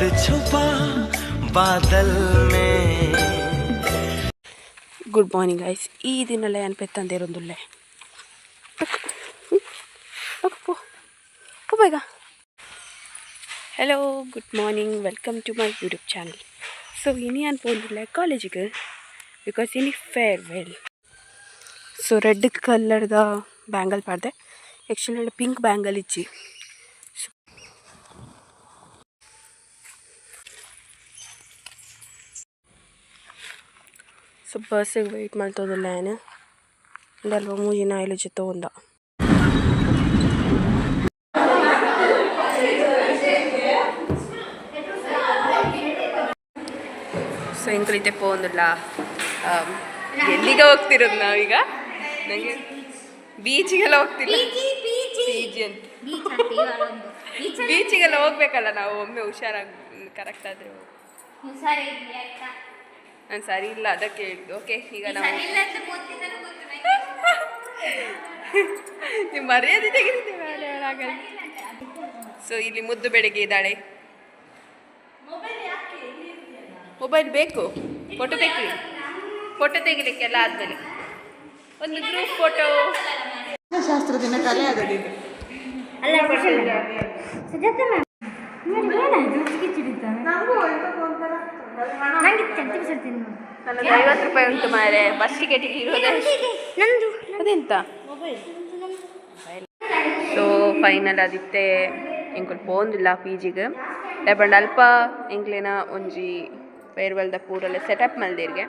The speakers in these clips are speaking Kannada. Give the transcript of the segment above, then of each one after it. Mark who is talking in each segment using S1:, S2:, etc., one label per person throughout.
S1: चांद छुपा बादल में.
S2: Good morning guys. ಈ ದಿನಲ್ಲ ಏನು ಪೆತ್ತಂದಿರೊಂದುಲ್ಲೆ ಬೇಗ. Hello, good morning, welcome to my YouTube channel. So ಇನಿ ಏನು ಪೋದಿಲ್ಲ ಕಾಲೇಜಿಗೆ, ಬಿಕಾಸ್ ಇನಿ ಫೇರ್ವೆಲ್. ಸೊ ರೆಡ್ ಕಲರ್ದ ಬ್ಯಾಂಗಲ್ ಪಾಡ್ದೆ, ಆ್ಯಕ್ಚುಲಿ ಪಿಂಕ್ ಬ್ಯಾಂಗಲ್ ಇಚ್ಚಿ. ಸೊ ಬಸ್ಸಿಗೆ ವೆಯ್ಟ್ ಮಾಡ್ತೋದಿಲ್ಲ ಏನು ಅಲ್ವ ಮೂಜಿನ ಇಲ್ಲ ಜೊತೆ ಒಂದ. ಸೊ ಹಿಂಗೆ ಪೋಂದಿಲ್ಲ. ಎಲ್ಲಿಗೆ ಹೋಗ್ತಿರೋದು ನಾವೀಗ? ನನಗೆ ಬೀಚಿಗೆಲ್ಲ ಹೋಗ್ತಿಲ್ಲ. ಬೀಚಿಗೆಲ್ಲ ಹೋಗ್ಬೇಕಲ್ಲ ನಾವು, ಒಮ್ಮೆ ಹುಷಾರಾಗಿ ಕರೆಕ್ಟ್ ಆದರೆ. ನಾನು ಸರಿ ಇಲ್ಲ ಅದಕ್ಕೆ ಹೇಳಿದ್ದು. ಓಕೆ, ಈಗ ನಾವು ನೀವು ಮರ್ಯಾದೆ ತೆಗೆದಿದ್ದೀವಿ. ಸೊ ಇಲ್ಲಿ ಮುದ್ದು ಬೆಳಗ್ಗೆ ಇದ್ದಾಳೆ. ಮೊಬೈಲ್ ಬೇಕು, ಫೋಟೋ ತೆಗಿಲಿಕ್ಕೆಲ್ಲ ಆದಮೇಲೆ ಒಂದು ಗ್ರೂಪ್ ಫೋಟೋ.
S3: ಶಾಸ್ತ್ರದಿಂದ ಕಲೆ ಆಗೋದು
S2: ನನಗೆ 50 ರೂಪಾಯಿ ಉಂಟು ಮಾರೆ. ಬಸ್ ಟಿಕೆಟಿಗೆ ಇರೋದು ಅದೆಂತ. ಸೊ ಫೈನಲ್ ಆದಿತ್ತೆ ಎಂಕುಲು ಪೋಂದಿಲ್ಲ ಪಿ ಜಿಗೆ. ಲೆಬಂಡ್ ಅಲ್ಪ ಎಂಕ್ಲೇನ ಒಂಜಿ ಫೇರ್ವೆಲ್ದ ಪೂರಲ್ಲ ಸೆಟಪ್ ಮಲ್ದಿರ್ಗೆ.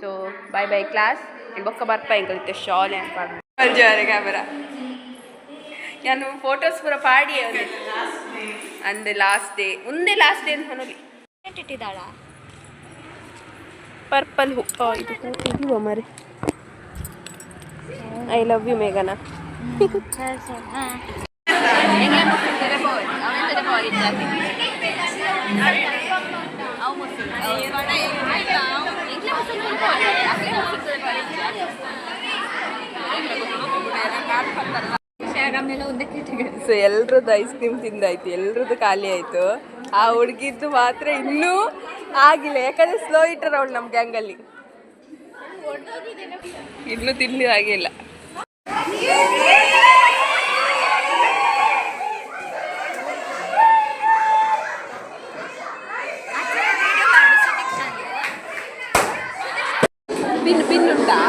S2: So bye bye class. ಬೊಕ್ಕ ಬರ್ಪ ಎಂಕಲಿತ್ತೆ ಶಾಲೆ ಅಂತ ಅಲ್ಜಾರೆ ಕ್ಯಾಮರಾ. ನಾನು ಫೋಟೋಸ್ ಪೂರ ಪಾಡಿ ಅಂದೆ ಲಾಸ್ಟ್ ಡೇ ಮುಂದೆ ಲಾಸ್ಟ್ ಡೇ ಅಂತ ಮನೋಲಿ ಇಟ್ಟಿದ್ದಾಳ. ಪರ್ಪಲ್ ಹೂ ಇದು ಹೂವು ಮರಿ. ಐ ಲವ್ ಯು ಮೇಘನಾ. ಸೊ ಎಲ್ರದ್ದು ಐಸ್ ಕ್ರೀಮ್ ತಿಂದಾಯ್ತು, ಎಲ್ರದ್ದು ಖಾಲಿ ಆಯಿತು. ಆ ಹುಡುಗಿದ್ದು ಮಾತ್ರ ಇನ್ನೂ ಆಗಿಲ್ಲ, ಯಾಕಂದರೆ ಸ್ಲೋ ಇಟ್ಟರು ಅವಳು ನಮ್ಮ ಗ್ಯಾಂಗಲ್ಲಿ. ಇನ್ನೂ ತಿನ್ನಲಿ ಆಗಿಲ್ಲ. ಪಿನ್ ಉಂಟಾ?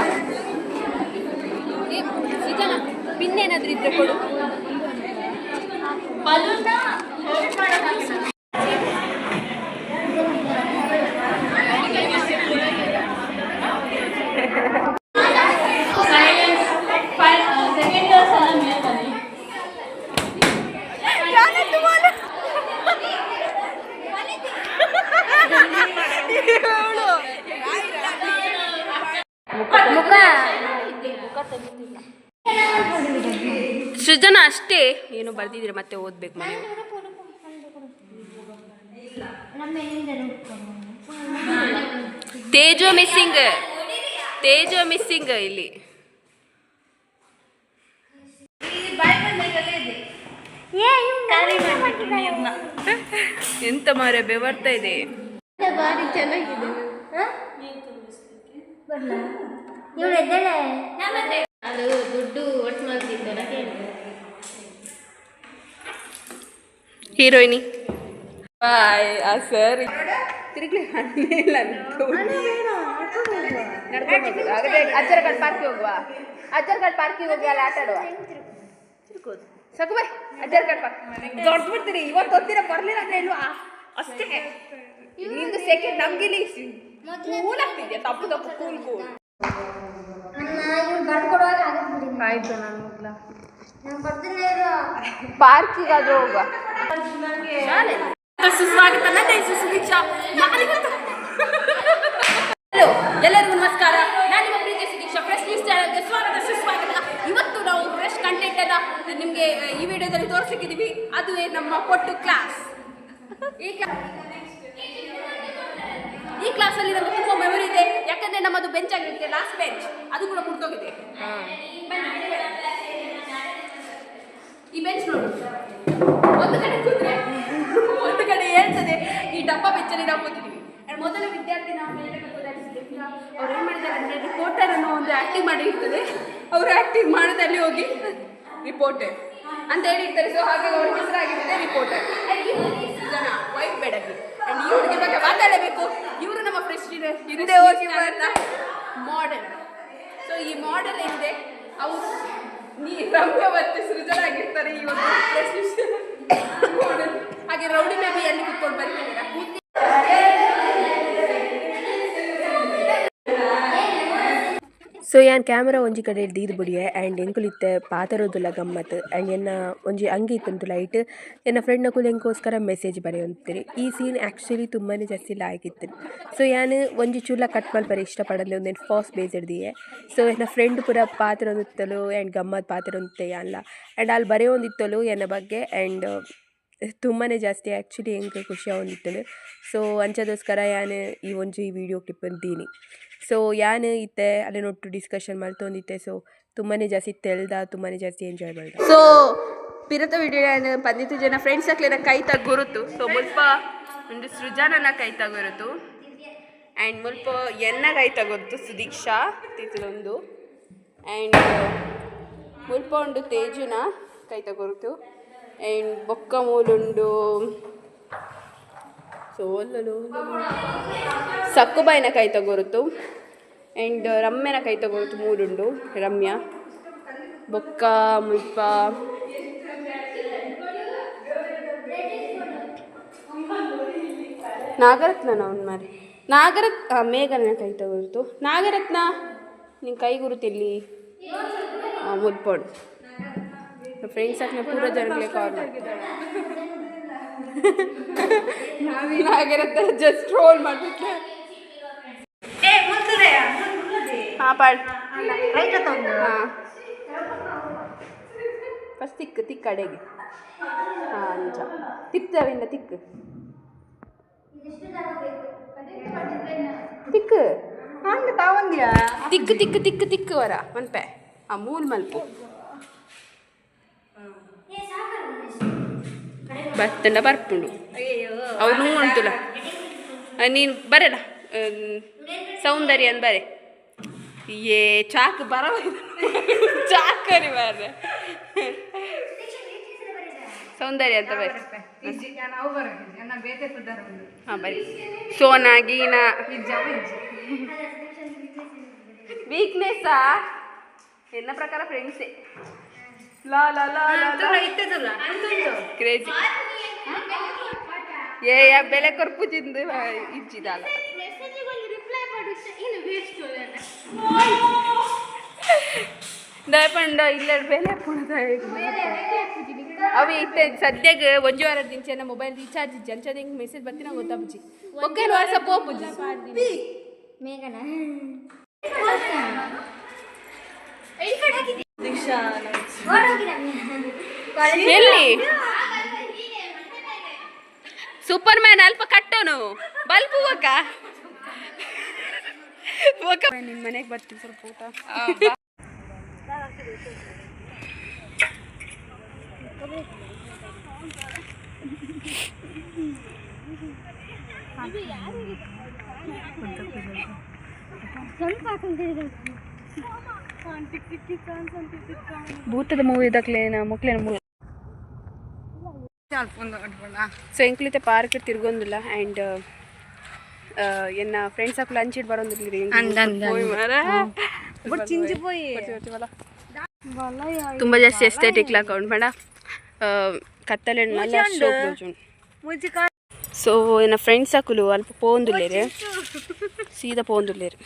S2: ಪಿನ್ ಏನಾದರೂ ಇದ್ರೆ ಕೊಡು. ಸೃಜನ ಅಷ್ಟೇ ಏನು ಬರ್ದಿದ್ರೆ ಮತ್ತೆ ಓದ್ಬೇಕು ಮನೆ. ತೇಜು ಮಿಸ್ಸಿಂಗ್ ಇಲ್ಲಿ. ಎಂತ ಮಾರೆ ಬೆವರ್ತಾ ಇದೆ.
S4: ಅದು ದುಡ್ಡು ಒಟ್ಟು ಮಾಡ್ತಿದ್ದಲ್ಲ.
S2: ಹೀರೋಯಿನಿ ಬಾಯ್. ಆ ಸರ್ ತಿರುಗ್ಲಿ ಇಲ್ಲ. ಅಜ್ಜರಗಡ್ ಪಾರ್ಕಿಗೆ ಹೋಗುವ, ಅಜ್ಜರಗಡ್ ಪಾರ್ಕಿಗೆ ಹೋಗಿ ಅಲ್ಲಿ ಆಟ ಆಡುವ. ಸಾಕು ಬಾಯ್, ಅಜ್ಜರಗಡ್ ಪಾರ್ಕ್ ದೊಡ್ಡ ಬಿಡ್ತೀರಿ. ಇವತ್ತು ಹೊತ್ತಿರ ಬರಲಿಲ್ಲ ಅಂದ್ರೆ ಇಲ್ವಾ ಅಷ್ಟೇ. ನಿಂದು ಸೆಕೆಂಡ್ ನಮ್ಗಿಲ್ಲಿ ಕೂಲ್ ಆಗ್ತಿದ್ಯಾ? ತಪ್ಪು ಕೂಲ್ ಆಯ್ತು. ನಾನು ಪಾರ್ಕಿಗಾದ್ರೂ ಹೋಗುವ. ಸುಸ್ವಾಗತ. ಹಲೋ ಎಲ್ಲರಿಗೂ ನಮಸ್ಕಾರ. ನಾನು ನಿಮ್ಮ ಪ್ರೀತಿಯ ಸುದೀಕ್ಷಾ. ಫ್ರೆಶ್ ನ್ಯೂಸ್ ಚಾನಲ್ಗೆ ಸ್ವಾಗತ, ಸುಸ್ವಾಗತ. ಇವತ್ತು ನಾವು ಫ್ರೆಶ್ ಕಂಟೆಂಟ್ ಅನ್ನ ನಿಮಗೆ ಈ ವಿಡಿಯೋದಲ್ಲಿ ತೋರಿಸ್ಲಿಕ್ಕಿದ್ದೀವಿ. ಅದುವೇ ನಮ್ಮ ಪೊಟ್ಟು ಕ್ಲಾಸ್. ಈ ಕ್ಲಾಸಲ್ಲಿ ನಮಗೆ ತುಂಬ ಮೆಮೊರಿ ಇದೆ, ಯಾಕಂದರೆ ನಮ್ಮದು ಬೆಂಚ್ ಆಗಿರುತ್ತೆ, ಲಾಸ್ಟ್ ಬೆಂಚ್. ಅದು ಕೂಡ ಮುರಿದೋಗಿದೆ. ಈ ಬೆಂಚ್ ನೋಡಿ, ಒಂದು ಕಡೆ ಕೂತ್ರೆ ಒಂದು ಕಡೆ ಹೇಳ್ತದೆ, ಈ ಡಬ್ಬ ಬೆಚ್ಚಲಿ ನಾವು ಕೂತಿದ್ದೀವಿ. ಮೊದಲ ವಿದ್ಯಾರ್ಥಿ ನಾವು ಮೇಲೆ ಅವ್ರು ಏನು ಮಾಡಿದ್ದಾರೆ ಅಂದರೆ ರಿಪೋರ್ಟರ್ ಅನ್ನೋ ಒಂದು ಆ್ಯಕ್ಟಿಂಗ್ ಮಾಡಿರ್ತದೆ. ಅವರು ಆ್ಯಕ್ಟಿಂಗ್ ಮಾಡೋದಲ್ಲಿ ಹೋಗಿ ರಿಪೋರ್ಟರ್ ಅಂತ ಹೇಳಿರ್ತಾರೆ. ಸೊ ಹಾಗಾಗಿ ಅವ್ರ ಹೆಸರಾಗಿರ್ತದೆ ರಿಪೋರ್ಟರ್. ಜನ ವೈಟ್ ಬೇಡಕ್ಕೆ ಆ್ಯಂಡ್ ಈ ಹುಡುಗಿ ಬಗ್ಗೆ ಮಾತಾಡಬೇಕು. ಇವರು ನಮ್ಮ ಪ್ರೆಸಿಡೆಂಟ್ ಹಿಂದೆ ಹೋಗಿ ಮಾಡೆಲ್. ಸೊ ಈ ಮಾಡೆಲ್ ಏನಿದೆ ಅವರು ರಮ್ಯ ಮತ್ತು ಸೃಜನಾಗಿರ್ತಾರೆ ಈ ಒಂದು ಮಾಡೆಲ್. ಹಾಗೆ ರೌಡಿ ಬೇಬಿ ಅಲ್ಲಿ ಕುತ್ಕೊಂಡು ಬರ್ತಿದ್ದೀರಾ.
S5: ಸೊ ಯಾನ್ ಕ್ಯಾಮರಾ ಒಂಜಿ ಕಡೆ ದೀದ್ ಬುಡಿಯೆ ಆ್ಯಂಡ್ ಎಂಕುಲಿತ್ತೆ ಪಾತರೋದುಲ್ಲ ಗಮ್ಮತ್ ಆ್ಯಂಡ್ ಎನ್ನ ಒಂಜಿ ಅಂಗಿ ಇತ್ತುಂಟು ಲೈಟ್ ಎನ್ನ ಫ್ರೆಂಡ್ ನಕುಲು ಎಂಕೋಸ್ಕರ ಮೆಸೇಜ್ ಬರೆಯೊಂತೀರಿ. ಈ ಸೀನ್ ಆ್ಯಕ್ಚುಲಿ ತುಂಬಾ ಜಾಸ್ತಿ ಲಾಯ್ಕ್ ಇತ್ತು. ಸೊ ಯಾನ್ ಒಂಜಿ ಚೂಲ ಕಟ್ ಮಲ್ಪರೆ ಇಷ್ಟಪಡಲಿ ಒಂದೇನು ಫಾಸ್ಟ್ ಬೇಸ್ಡ್ ದಿಯೆ. ಸೊ ಎನ್ನ ಫ್ರೆಂಡ್ ಪೂರ ಪಾತರೊಂದಿತ್ತಲು ಆ್ಯಂಡ್ ಗಮ್ಮತ್ ಪಾತರೊಂದಿತ್ತೆ ಅಲ್ಲ ಆ್ಯಂಡ್ ಅಲ್ಲಿ ಬರೆಯೊಂದಿತ್ತಲು ಎನ್ನ ಬಗ್ಗೆ ಆ್ಯಂಡ್ ತುಂಬಾ ಜಾಸ್ತಿ ಆ್ಯಕ್ಚುಲಿ ಹೆಂಗೆ ಖುಷಿ ಆಗೊಂದಿತ್ತು. ಸೊ ಅಂಚದೋಸ್ಕರ ಯಾನ್ ಈ ಒಂಜಿ ವಿಡಿಯೋ ಕ್ಲಿಪ್ ಅಂತೀನಿ. ಸೊ ಯಾನ್ ಇತ್ತೆ ಅಲ್ಲಿ ನೋಟ್ಟು ಡಿಸ್ಕಷನ್ ಮಾಡ್ತೊಂದಿತ್ತೆ. ಸೊ ತುಂಬಾ ಜಾಸ್ತಿ ತೆಳ್ದ ತುಂಬಾ ಜಾಸ್ತಿ ಎಂಜಾಯ್ ಮಾಡಿದೆ.
S2: ಸೊ ಪಿರತ ವಿಡಿಯೋ ಪಂದಿತ್ತು ಜನ ಫ್ರೆಂಡ್ಸ್ ಹಾಕ್ಲಿನ ಕೈ ಗುರುತು. ಸೊ ಮುಲ್ಪ ಒಂದು ಸೃಜಾನನ ಕೈ ಗುರುತು ಆ್ಯಂಡ್ ಮುಲ್ಪ ಎನ್ನ ಕೈ ಗುರುತು ಸುದೀಕ್ಷಾ ತಿತ್ತಲೊಂದು ಆ್ಯಂಡ್ ಮುಲ್ಪ ಉಂಡು ತೇಜುನ ಕೈ ಗುರುತು ಆ್ಯಂಡ್ ಬೊಕ್ಕ ಮೂಲುಂಡು ಸೊ ಸಕ್ಕುಬಾಯಿನ ಕೈ ಗುರುತು ಆ್ಯಂಡ್ ರಮ್ಯನ ಕೈ ಗುರುತು ಮೂರುಂಡು ರಮ್ಯಾ ಬೊಕ್ಕ ಮುಲ್ಪ ನಾಗರತ್ನ ಅವ್ನು ಮಾರಿ ಮೇಘನ ಕೈ ಗುರುತು ನಾಗರತ್ನ ನಿನ್ನ ಕೈ ಗುರುತಿಲ್ಲಿ ಮುಲ್ಪೋಡು ಫ್ರೆಂಡ್ಸ್ ಹಾಕಿ ಪೂರ ಜನಗಳೇ ಕಾಲ್ ಮಾಡ್ತಾರೆ. ನಾಗರತ್ನ ಜಸ್ಟ್ ರೋಲ್ ಮಾಡ್ಬಿಟ್ರೆ ಹಾಂ ಪಾಡ್ ಹಾಂ ಫಸ್ಟ್ ತಿಕ್ಕ ಕಡೆಗೆ ಹಾಂ ನಿಜ ತಿಕ್ಕವಿಂದ ತಿಕ್ಕು ತಿಕ್ಕು ವರ ಮನ್ಪೆ ಆ ಮೂಲ್ ಮಲ್ಪು ಬರ್ತಂಡ ಬರ್ಪುಂಡು ಅವ್ರು ನೂ ಉಂಟುಲ ನೀನು ಬರಲ್ಲ ಸೌಂದರ್ಯ ಅಂತ ಬರೆ ಏ ಚಾಕ್ ಬರ ಚಾಕರಿ ಬರ್ರೆ ಸೌಂದರ್ಯ ಅಂತ ಬರಿ ಹಾಂ ಬರಿ ಸೋನಾ ಗೀನಾ ವೀಕ್ನೆಸ್ಸಾ ಎನ್ನ ಪ್ರಕಾರ ಫ್ರೆಂಡ್ಸೇ ಕ್ರೇಜಿ ಏ ಬೆಲೆ ಕೊರ್ಪು ತಿಂದು ಇಚ್ಚಿದಲ್ಲ ದಯಪಂಡ ಇಲ್ಲ ಬೆಲೆ ಪುಣದ ಅవి ಇತ್ತೆ ಸದ್ಯಕ್ಕೆ ಒಂಜು ವಾರದ ದಿಂಚೆ ಮೊಬೈಲ್ ರೀಚಾರ್ಜ್ ಇಜ್ಜಿ ಅಂಚದ ಹಿಂಗೆ ಮೆಸೇಜ್ ಬರ್ತೀನಿ ಗೊತ್ತಾ ಬುಜ್ಜಿ ಓಕೆ ವಾಟ್ಸಪ್ ಹೋಗ್ಬುಜ್ಜಿ
S4: ಮೇಘನ
S2: ಎಲ್ಲಿ ಸೂಪರ್ ಮ್ಯಾನ್ ಅಲ್ಪ ಕಟ್ಟೋನು ಬಲ್ಪು ನಿಮ್ಮ ಮನೆಗೆ ಬರ್ತೀನಿ ಸ್ವಲ್ಪ ಊಟ ಭೂತದ ಮೂವಿ ಇದಕ್ಲೇನ ಮಕ್ಳೇನ ಮೂವಿ ಸೊ ಎಂಕ್ಲಿತೆ ಪಾರ್ಕ್ ತಿರ್ಗೊಂದಿಲ್ಲ ಆ್ಯಂಡ್ ಎನ್ನ ಫ್ರೆಂಡ್ಸ್ ಹಾಕಿ ಲಂಚ್ ಇಟ್ಟು ಬರೋದಿಲ್ಲ ತುಂಬ ಜಾಸ್ತಿ ಎಸ್ಥೆಟಿಕ್ ಲಾಕೌಂಟ್ ಬೇಡ ಕತ್ತಲೆ ನಲ್ಲ ಸೊ ಎನ್ನ ಫ್ರೆಂಡ್ಸ್ ಹಾಕಲು ಅಲ್ಪ ಪೋಂದುಲ್ಲೇರೆ ಸೀದಾ ಪೋಂದುಲ್ಲೇರು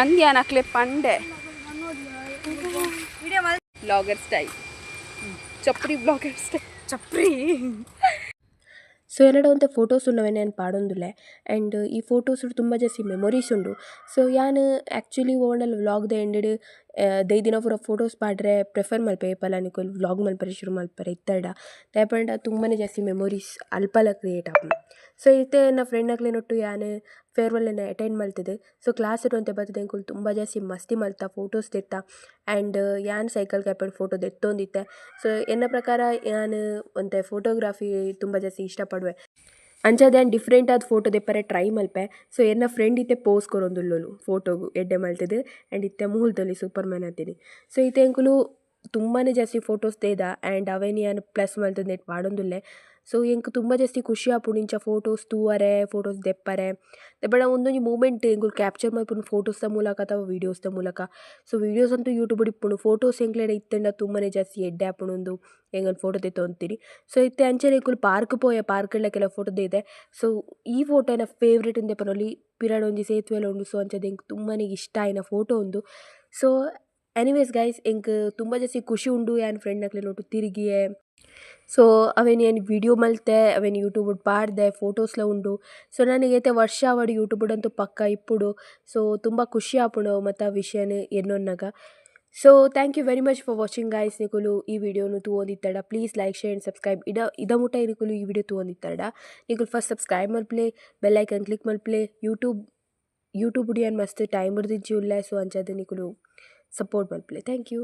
S2: ಅಂದ್ಯಾ ನಕ್ಲೆ ಪಂಡೆ ಬ್ಲಾಗರ್ ಸ್ಟೈಲ್ ಚಪ್ರಿ ಬ್ಲಾಗರ್ ಸ್ಟೈಲ್ ಚಪ್ರಿ
S5: ಸೊ ಎರಡಂತೆ ಫೋಟೋಸ್ ಉಣ್ಣವೆ ನಾನು ಪಾಡೊಂದುಲ್ಲೆ ಆ್ಯಂಡ್ ಈ ಫೋಟೋಸ್ ತುಂಬ ಜಾಸ್ತಿ ಮೆಮೊರೀಸ್ ಉಂಡು. ಸೊ ಯಾನ್ ಆ್ಯಕ್ಚುಲಿ ಓಣಲ್ ವ್ಲಾಗ್ದ ಎಂಡ್ ದೈ ದಿನ ಪೂರ ಫೋಟೋಸ್ ಪಾಡ್ರೆ ಪ್ರಿಫರ್ ಮಲ್ಪೆ ಪಲ ನಿಕುಲು ವ್ಲಾಗ್ ಮಲ್ಪರೆ ಶುರು ಮಲ್ಪರೆ ಇತ್ತಡ ದಾಯಪಂಡ ತುಂಬಾ ಜಾಸ್ತಿ ಮೆಮೊರೀಸ್ ಅಲ್ಪಲ ಕ್ರಿಯೇಟ್ ಆಪುಂಡು. ಸೊ ಇತ್ತೆ ನನ್ನ ಫ್ರೆಂಡ್ ನಕ್ಲೆನೊಟ್ಟು ಯಾನು ಫೇರ್ವೆಲ್ನ ಅಟೆಂಡ್ ಮಲ್ತದೆ. ಸೊ ಕ್ಲಾಸ್ ಇರುವಂತೆ ಬರ್ತದೆ ಎಂಕುಲು ತುಂಬ ಜಾಸ್ತಿ ಮಸ್ತಿ ಮಲ್ತ ಫೋಟೋಸ್ ತೆತ್ತ ಆ್ಯಂಡ್ ಯಾನ್ ಸೈಕಲ್ ಕ್ಯಾಪೆಡ್ ಫೋಟೋ ತೆತ್ತೊಂದಿತ್ತೆ. ಸೊ ಎನ್ನ ಪ್ರಕಾರ ನಾನು ಒಂತೆ ಫೋಟೋಗ್ರಾಫಿ ತುಂಬ ಜಾಸ್ತಿ ಇಷ್ಟಪಡುವೆ. ಅಂಚಾದ ಡಿಫ್ರೆಂಟ್ ಆದ ಫೋಟೋ ದೆಪ್ಪರೆ ಟ್ರೈ ಮಲ್ಪೆ. ಸೊ ಎನ್ನ ಫ್ರೆಂಡ್ ಇತ್ತೆ ಪೋಸ್ ಕೊರೊಂದುಲ್ಲೊಲು ಫೋಟೋಗು ಎಡ್ಡೆ ಮಲ್ತದು ಆ್ಯಂಡ್ ಇತ್ತೆ ಮೂಲ್ತೊಲಿ ಸೂಪರ್ ಮ್ಯಾನ್ ಆತೀನಿ. ಸೊ ಇತ್ತೆ ಎಂಕುಲು ತುಂಬಾ ಜಾಸ್ತಿ ಫೋಟೋಸ್ ತೇದ ಆ್ಯಂಡ್ ಅವೇನು ಯಾನು ಪ್ಲಸ್ ಮಲ್ತದ ನೆಟ್ ಪಾಡೊಂದುಲ್ಲೆ. ಸೊ ಎಂಕ್ ತುಂಬ ಜಾಸ್ತಿ ಖುಷಿ ಆಪುಂಡು ಇಂಚ ಫೋಟೋಸ್ ತೂವರೆ ಫೋಟೋಸ್ ದೆಪ್ಪರೆ ದೆಪ್ಪಡ ಒಂದೊಂಜಿ ಮೂಮೆಂಟ್ ಎಂಕುಲು ಕ್ಯಾಪ್ಚರ್ ಮಲ್ಪುಂಡು ಫೋಟೋಸ್ದ ಮೂಲಕ ಅಥವಾ ವೀಡಿಯೋಸ್ದ ಮೂಲಕ. ಸೊ ವೀಡಿಯೋಸ್ ಅಂತೂ ಯೂಟ್ಯೂಬ್ ಇಪ್ಪುಂಡು, ಫೋಟೋಸ್ ಎಂಕ್ಲೆಡೆ ಇತ್ತಂಡ ತುಂಬಾ ಜಾಸ್ತಿ ಎಡ್ಡೆ ಆಪುಂಡು ಎಂಗಲ್ ಫೋಟೋ ತೆತ್ತೊಂತೀರಿ. ಸೊ ಇತ್ತೆ ಅಂಚನೆ ಎಂಕುಲು ಪಾರ್ಕ್ ಪೋಯ ಪಾರ್ಕ್ಲ ಕೆಲವು ಫೋಟೋ ದೇದೆ. ಸೊ ಈ ಫೋಟೋ ಎನ್ನ ಫೇವ್ರೇಟ್ ಇಂದೆ ಪನೊಲಿ ಪಿರಾಡ್ ಒಂಜಿ ಸೇತುವೆಲ ಉಂಡು. ಸೊ ಅಂಚದ ಎಂಕ್ ತುಂಬಾ ಇಷ್ಟ ಆಯ್ನ ಫೋಟೋ ಉಂದು. ಸೊ ಎನಿವೇಸ್ ಗೈಸ್ ಎಂಕ್ ತುಂಬ ಜಾಸ್ತಿ ಖುಷಿ ಉಂಡು ಯಾನ್ ಫ್ರೆಂಡ್ ನಕ್ಲೆ ನೋಟು ತಿರುಗಿಯೇ. ಸೊ ಅವೇನು ಏನು ವಿಡಿಯೋ ಮಲ್ತೆ ಅವೇನು ಯೂಟ್ಯೂಬ್ ಪಾಡ್ದೆ ಫೋಟೋಸ್ಲ ಉಂಡು. ಸೊ ನನಗೈತೆ ವರ್ಷ ಅವಡು ಯೂಟ್ಯೂಬ್ ಅಂತೂ ಪಕ್ಕ ಇಪ್ಪುಡು. ಸೊ ತುಂಬ ಖುಷಿ ಆಪುಂಡು ಮತ್ತು ಆ ವಿಷಯನ ಎನ್ನೊನ್ನಾಗ. So thank you very much for watching guys. ನಿಕುಲು ಈ ವಿಡಿಯೋನು ತೂವೊಂದಿತ್ತಡ please like share and subscribe ಇದ ಮುಟ ನಿಕುಲು ಈ ವಿಡಿಯೋ ತೂವೊಂದಿತ್ತಡ ನಿಕುಲು ಫಸ್ಟ್ ಸಬ್ಸ್ಕ್ರೈಬ್ ಮಲ್ಪ್ಲೆ ಬೆಲ್ ಐಕನ್ ಕ್ಲಿಕ್ ಮಲ್ಪ್ಲೆ ಯೂಟ್ಯೂಬ್ ಉಡಿಯನ್ ಮಸ್ತ್ ಟೈಮ್ ಹಿಡ್ದಿಜ್ಜಿ ಉಲ್ಲೆ. ಸೊ ಅಂಚದ ನಿಕುಲು ಸಪೋರ್ಟ್ ಮಲ್ಪ್ಲೆ. Thank you.